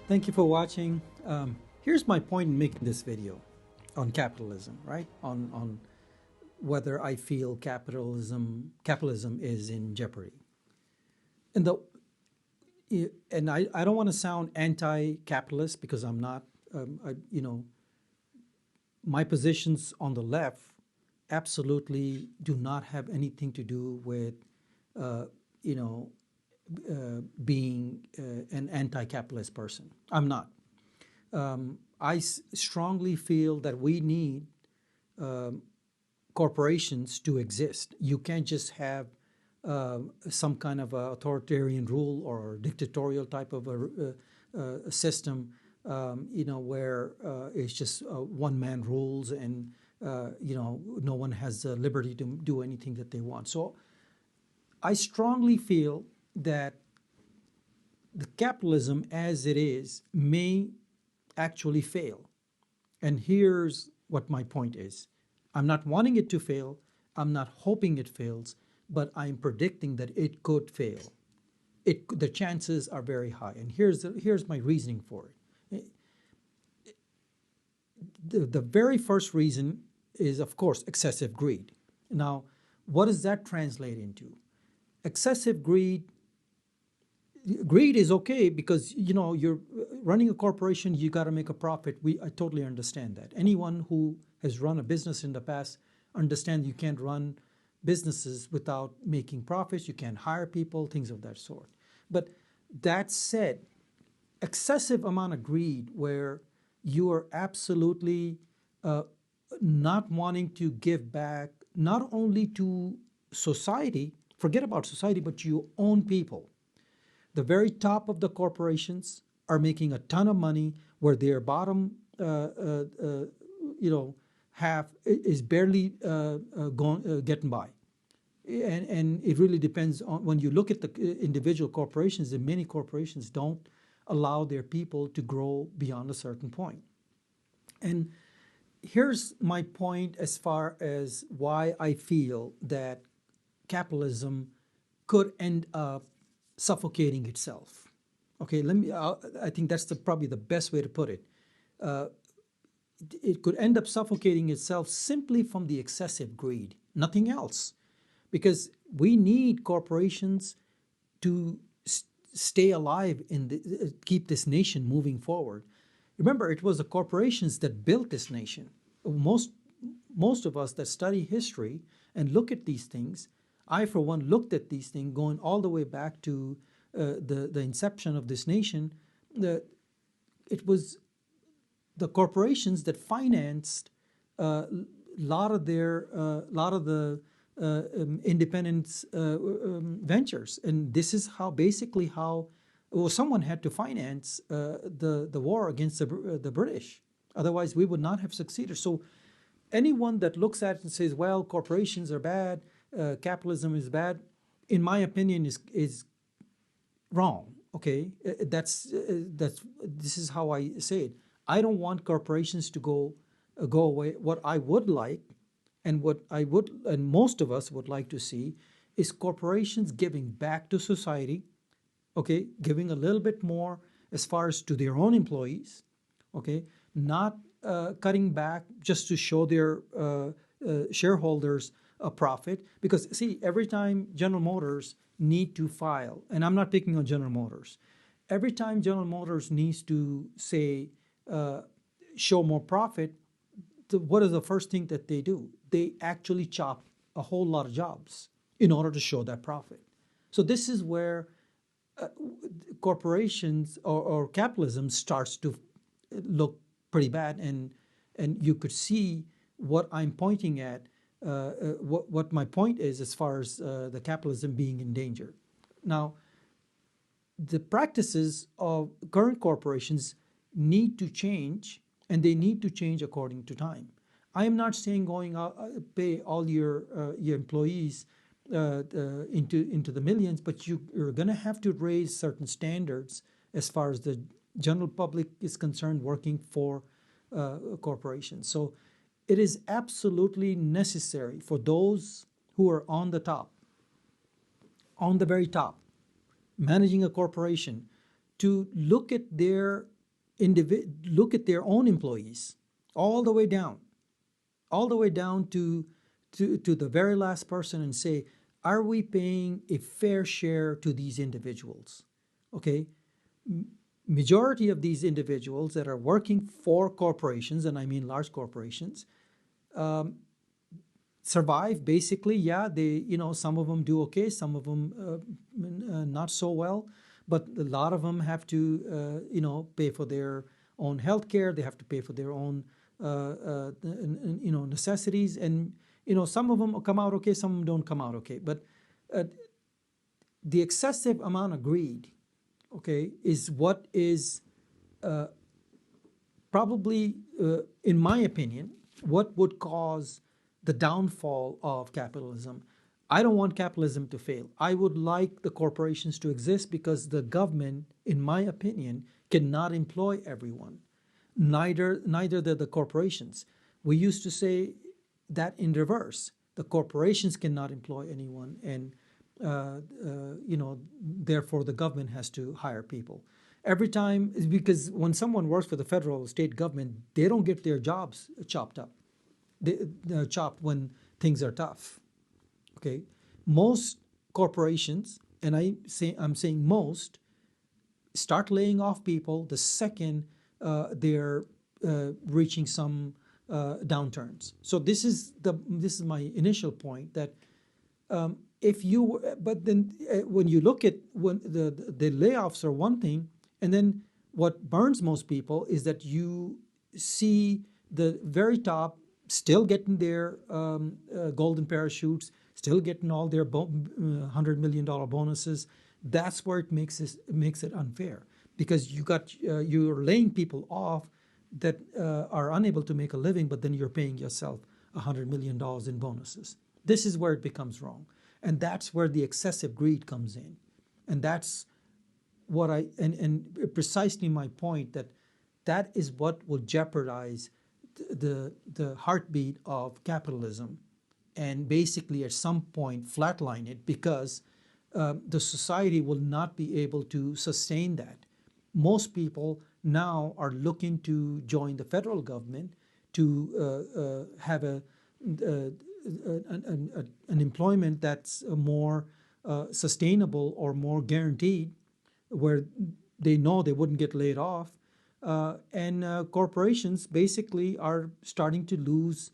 Thank you for watching. Here's my point in making this video on capitalism, right? On whether I feel capitalism is in jeopardy. And the and I don't want to sound anti-capitalist because I'm not. My positions on the left absolutely do not have anything to do with, uh, you know, being an anti-capitalist person. I'm not. I strongly feel that we need um, corporations to exist. You can't just have some kind of authoritarian rule or dictatorial type of a system, where it's just one man rules and no one has the liberty to do anything that they want. So I strongly feel that the capitalism as it is may actually fail. And here's what my point is. I'm not wanting it to fail. I'm not hoping it fails, but I'm predicting that it could fail. The chances are very high. And here's my reasoning for it. The very first reason is, of course, excessive greed. Now, what does that translate into? Excessive greed is okay because you're running a corporation, you got to make a profit. I totally understand that. Anyone who has run a business in the past understand you can't run businesses without making profits. You can't hire people, things of that sort. But that said, excessive amount of greed where you are absolutely not wanting to give back not only to society, forget about society, but to your own people. The very top of the corporations are making a ton of money where their bottom, half is barely getting by. And it really depends on when you look at the individual corporations, and many corporations don't allow their people to grow beyond a certain point. And here's my point as far as why I feel that capitalism could end up suffocating itself. Okay, I think that's probably the best way to put it. It could end up suffocating itself simply from the excessive greed, nothing else. Because we need corporations to stay alive and keep this nation moving forward. Remember, it was the corporations that built this nation. Most of us that study history and look at these things, I, for one, looked at these things going all the way back to the inception of this nation. It was the corporations that financed a lot of the independence ventures, and this is how someone had to finance the war against the British. Otherwise, we would not have succeeded. So anyone that looks at it and says, well, corporations are bad, capitalism is bad, in my opinion, is wrong. Okay, this is how I say it. I don't want corporations to go away. What I would like, and most of us would like to see, is corporations giving back to society. Okay, giving a little bit more as far as to their own employees. Okay, not cutting back just to show their shareholders a profit. Because see, every time General Motors need to file, and I'm not picking on General Motors, every time General Motors needs to say show more profit, what is the first thing that they do? They actually chop a whole lot of jobs in order to show that profit. So this is where corporations or capitalism starts to look pretty bad, and you could see what I'm pointing at, what my point is as far as the capitalism being in danger. Now, the practices of current corporations need to change, and they need to change according to time. I am not saying going out pay all your employees into the millions, but you're going to have to raise certain standards as far as the general public is concerned working for corporations. So it is absolutely necessary for those who are on the top, on the very top, managing a corporation, to look at their look at their own employees, all the way down, to the very last person, and say, are we paying a fair share to these individuals? Okay, majority of these individuals that are working for corporations, and I mean large corporations, survive basically. Yeah, they, some of them do okay, some of them not so well, but a lot of them have to, pay for their own health care. They have to pay for their own, necessities, and some of them come out okay, some of them don't come out okay. But the excessive amount of greed, okay, is what is probably, in my opinion, what would cause the downfall of capitalism. I don't want capitalism to fail. I would like the corporations to exist because the government, in my opinion, cannot employ everyone. Neither the corporations. We used to say that in reverse. The corporations cannot employ anyone, and therefore the government has to hire people. Every time, because when someone works for the federal or state government, they don't get their jobs chopped up. They're chopped when things are tough. Okay, most corporations, and I'm saying most, start laying off people the second they're reaching some downturns. So this is my initial point, that but then when you look at when the layoffs are one thing, and then what burns most people is that you see the very top still getting their golden parachutes, still getting all their $100 million bonuses. That's where it makes it unfair, because you're laying people off that are unable to make a living, but then you're paying yourself $100 million in bonuses. This is where it becomes wrong, and that's where the excessive greed comes in, and that's what and precisely my point, that is what will jeopardize the heartbeat of capitalism, and basically at some point flatline it, because the society will not be able to sustain that. Most people now are looking to join the federal government to have an employment that's more sustainable or more guaranteed, where they know they wouldn't get laid off. And corporations basically are starting to lose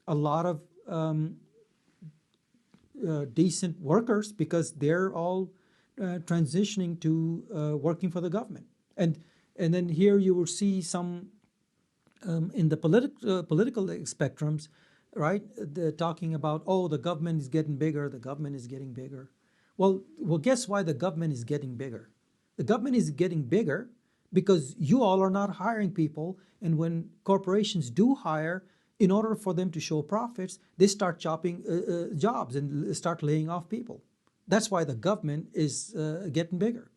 a lot of decent workers, because they're all transitioning to working for the government. And then here you will see some in the political spectrums, right? They're talking about, oh, the government is getting bigger, the government is getting bigger. Well, guess why the government is getting bigger? The government is getting bigger because you all are not hiring people, and when corporations do hire, in order for them to show profits, they start chopping jobs and start laying off people. That's why the government is getting bigger.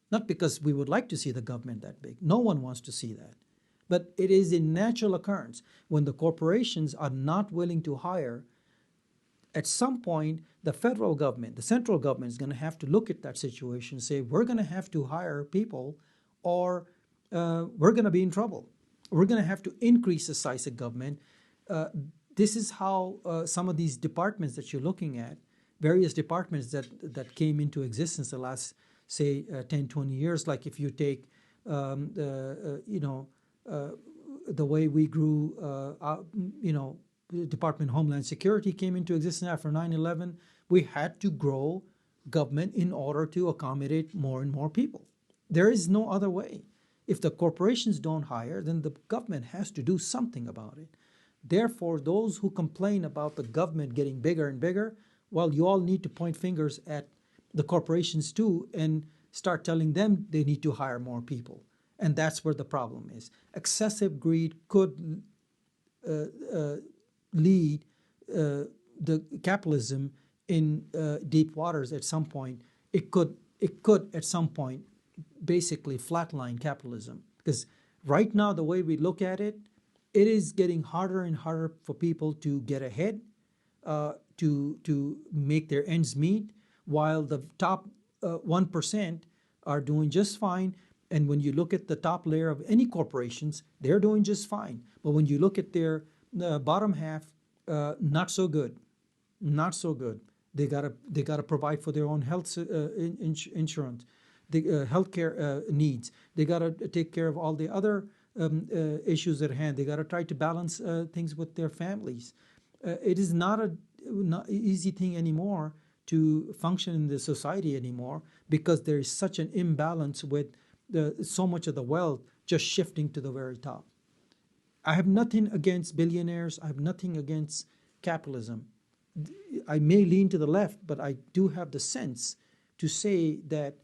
Not because we would like to see the government that big. No one wants to see that. But it is a natural occurrence. When the corporations are not willing to hire, at some point, the federal government, the central government, is going to have to look at that situation and say, we're going to have to hire people, or we're going to be in trouble. We're going to have to increase the size of government. This is how some of these departments that you're looking at, various departments that came into existence the last, say, 10, 20 years, like if you take, the way we grew, the Department of Homeland Security came into existence after 9/11. We had to grow government in order to accommodate more and more people. There is no other way. If the corporations don't hire, then the government has to do something about it. Therefore, those who complain about the government getting bigger and bigger, well, you all need to point fingers at the corporations too and start telling them they need to hire more people. And that's where the problem is. Excessive greed could lead the capitalism in deep waters at some point. It could at some point basically flatline capitalism, because right now the way we look at it, it is getting harder and harder for people to get ahead, to make their ends meet, while the top 1% are doing just fine. And when you look at the top layer of any corporations, they're doing just fine. But when you look at their bottom half, not so good, not so good. They gotta provide for their own health insurance, the healthcare needs. They gotta take care of all the other issues at hand. They gotta try to balance things with their families. It is not a not easy thing anymore to function in the society anymore because there is such an imbalance with so much of the wealth just shifting to the very top. I have nothing against billionaires. I have nothing against capitalism. I may lean to the left, but I do have the sense to say that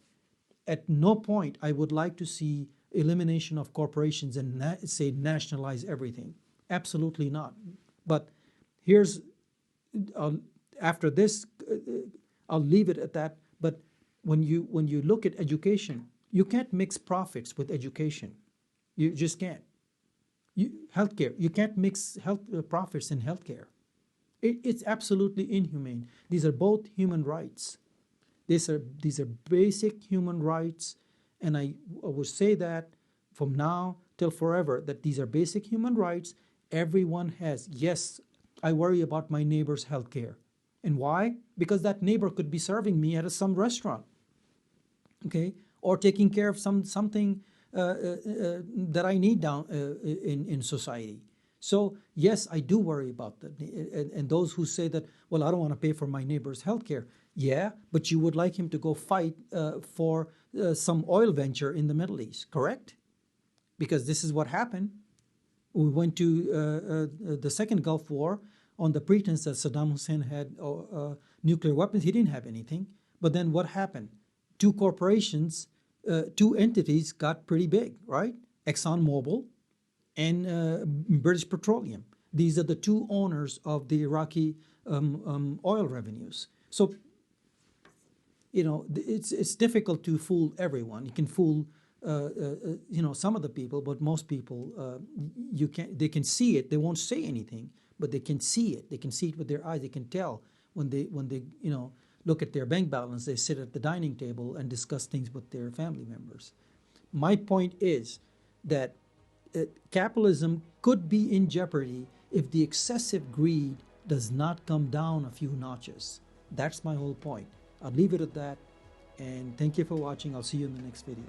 at no point I would like to see elimination of corporations and say nationalize everything. Absolutely not. But here's after this, I'll leave it at that. But when you look at education, you can't mix profits with education. You just can't. Healthcare, you can't mix health profits in healthcare. It's absolutely inhumane. These are both human rights. These are basic human rights, and I will say that from now till forever that these are basic human rights. Everyone has. Yes, I worry about my neighbor's healthcare, and why? Because that neighbor could be serving me at some restaurant, okay, or taking care of something that I need down in society. So yes, I do worry about that. And those who say that, well, I don't want to pay for my neighbor's health care. Yeah, but you would like him to go fight for some oil venture in the Middle East, correct? Because this is what happened. We went to the second Gulf War on the pretense that Saddam Hussein had nuclear weapons. He didn't have anything. But then what happened? Two corporations, two entities got pretty big, right? ExxonMobil and British Petroleum. These are the two owners of the Iraqi oil revenues. So, it's difficult to fool everyone. You can fool, some of the people, but most people, you can't. They can see it. They won't say anything, but they can see it. They can see it with their eyes. They can tell when they look at their bank balance. They sit at the dining table and discuss things with their family members. My point is that capitalism could be in jeopardy if the excessive greed does not come down a few notches. That's my whole point. I'll leave it at that, and thank you for watching. I'll see you in the next video.